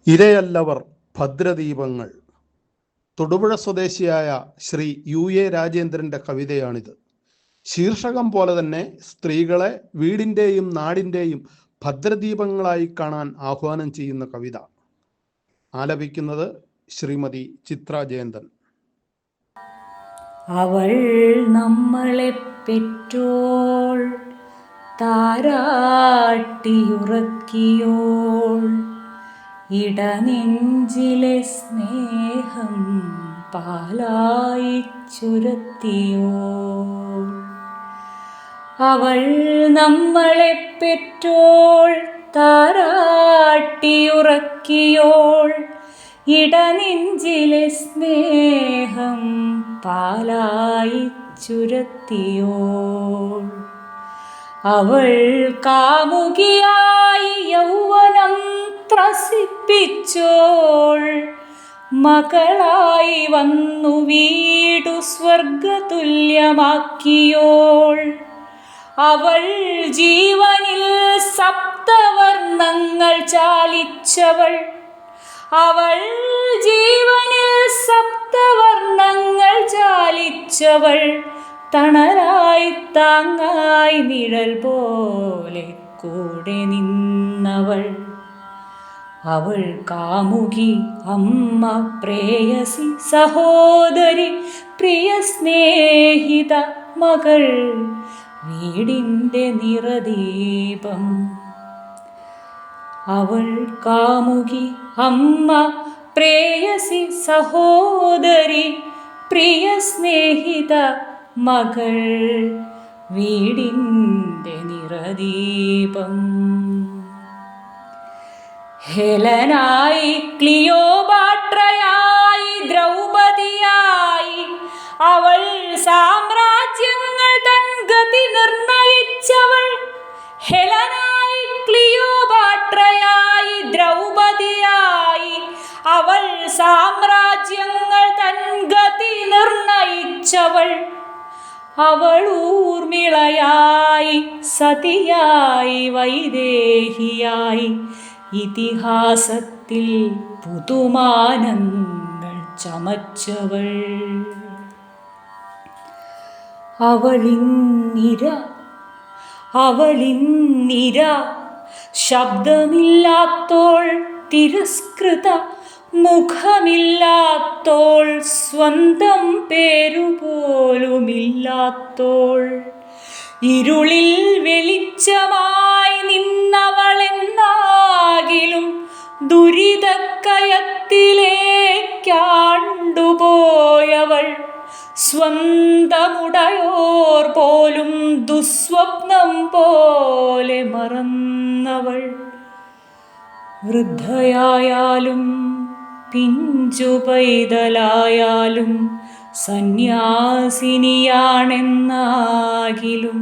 ഇരയല്ലവർ ഭദ്രദീപങ്ങൾ. തൊടുപുഴ സ്വദേശിയായ ശ്രീ U.A. രാജേന്ദ്രൻ്റെ കവിതയാണിത്. ശീർഷകം പോലെ തന്നെ സ്ത്രീകളെ വീടിൻ്റെയും നാടിൻ്റെയും ഭദ്രദീപങ്ങളായി കാണാൻ ആഹ്വാനം ചെയ്യുന്ന കവിത. ആലപിക്കുന്നത് ശ്രീമതി ചിത്ര ജയന്തൻ. അവൾ നമ്മളെ പെറ്റോൾ, താരാട്ടിയുറക്കിയോൾ, ഇടനെഞ്ചിലെ സ്നേഹം പാലായി ചുരത്തിയോൾ. അവൾ നമ്മളെ പെറ്റോൾ, താരാട്ടിയുറക്കിയോൾ, ഇടനെഞ്ചിലെ സ്നേഹം പാലായി ചുരത്തിയോൾ. അവൾ കാമുകിയായി യൗവനം ത്രസിപ്പിച്ചോൾ, മകളായി വന്നു വീടു സ്വർഗതുല്യമാക്കിയോൾ. അവൾ ജീവനിൽ സപ്തവർണ്ണങ്ങൾ ചാലിച്ചവൾ, അവൾ ജീവനിൽ സപ്തവർണ്ണങ്ങൾ ചാലിച്ചവൾ, തണലായി താങ്ങായി നിഴൽ പോലെ കൂടെ നിന്നവൾ. അവൾ കാമുകി, അമ്മ, പ്രേയസി, സഹോദരി, പ്രിയ സ്നേഹിത, മകൾ, വീടിൻ്റെ നിറദീപം. അവൾ കാമുകി, അമ്മ, പ്രേയസി, സഹോദരി, പ്രിയ സ്നേഹിത, മകൾ, വീടിൻ്റെ നിറദീപം. ഹെലനായി, ക്ലിയോപാട്രയായി, ദ്രൗപദിയായി, അവൾ സാമ്രാജ്യങ്ങൾ തൻ ഗതി നിർണയിച്ചവൾ. ഹെലനായി, ക്ലിയോപാട്രയായി, ദ്രൗപദിയായി, അവൾ സാമ്രാജ്യങ്ങൾ തൻ ഗതി നിർണയിച്ചവൾ. അവൾ ഊർമിളയായി, സതിയായി, വൈദേഹിയായി, ഇതിഹാസത്തിൽ പുതുമാനങ്ങൾ ചമച്ചവൾ. അവളിന്നിര ശബ്ദമില്ലാത്തോൾ, തിരസ്കൃത മുഖമില്ലാത്തോൾ, സ്വന്തം പേരുപോലുമില്ലാത്തോൾ. ഇരുളിൽ വെളിച്ചമായി നിന്നവളെന്നാകിലും ദുരിതക്കയത്തിലേക്കാണ്ടുപോയവൾ. സ്വന്തമുടയോർ പോലും ദുസ്വപ്നം പോലെ മറന്നവൾ. വൃദ്ധയായാലും പിഞ്ചു പൈതലായാലും സന്യാസിനിയാണെന്നാകിലും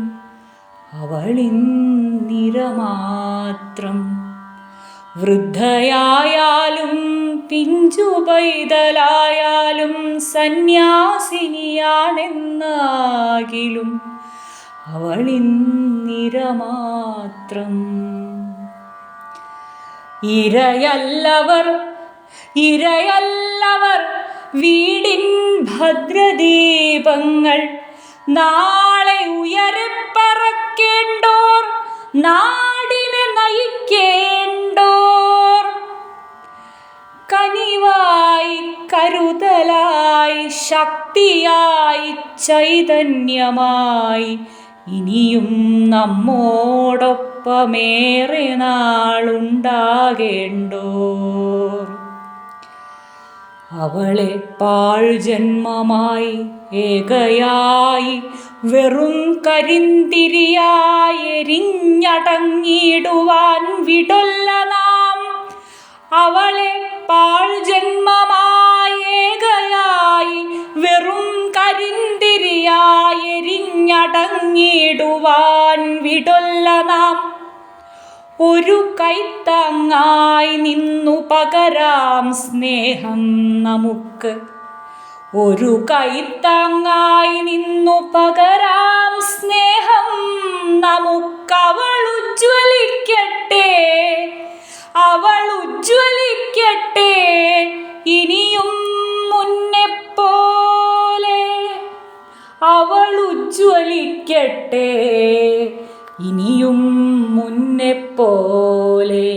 അവളിന്നിര മാത്രം. വൃദ്ധയായാലും പിഞ്ചു പൈതലായാലും സന്യാസിനിയാണെന്നാകിലും അവളിന്നിര മാത്രം. ഇരയല്ലവർ വീടിൻ ഭദ്രദീപങ്ങൾ. നാളെ ഉയരെ പറക്കേണ്ടോർ, നാടിനെ നയിക്കേണ്ടോർ. കനിവായി, കരുതലായി, ശക്തിയായി, ചൈതന്യമായി ഇനിയും നമ്മോടൊപ്പമേറെ നാളുണ്ടാകേണ്ടോർ. അവളെ പാഴ്ജന്മമായി, ഏകയായി, വെറും കരിന്തിരിയായി എരിഞ്ഞടങ്ങിടുവാൻ വിടൊല്ല നാം. അവളെ പാഴ്ജന്മമായി, ഏകയായി, വെറും കരിന്തിരിയായി എരിഞ്ഞടങ്ങിടുവാൻ വിടൊല്ല നാം. ഒരു കൈത്താങ്ങായി നിന്നു പകരാം സ്നേഹം നമുക്ക്. ഒരു കൈത്താങ്ങായി നിന്നു പകരാം സ്നേഹം നമുക്കവൾ ഉജ്ജ്വലിക്കട്ടെ, അവൾ ഉജ്ജ്വലിക്കട്ടെ. ഇനിയും മുന്നെപ്പോലെ അവൾ ഉജ്ജ്വലിക്കട്ടെ, ഇനിയും മുന്നെപ്പോലെ.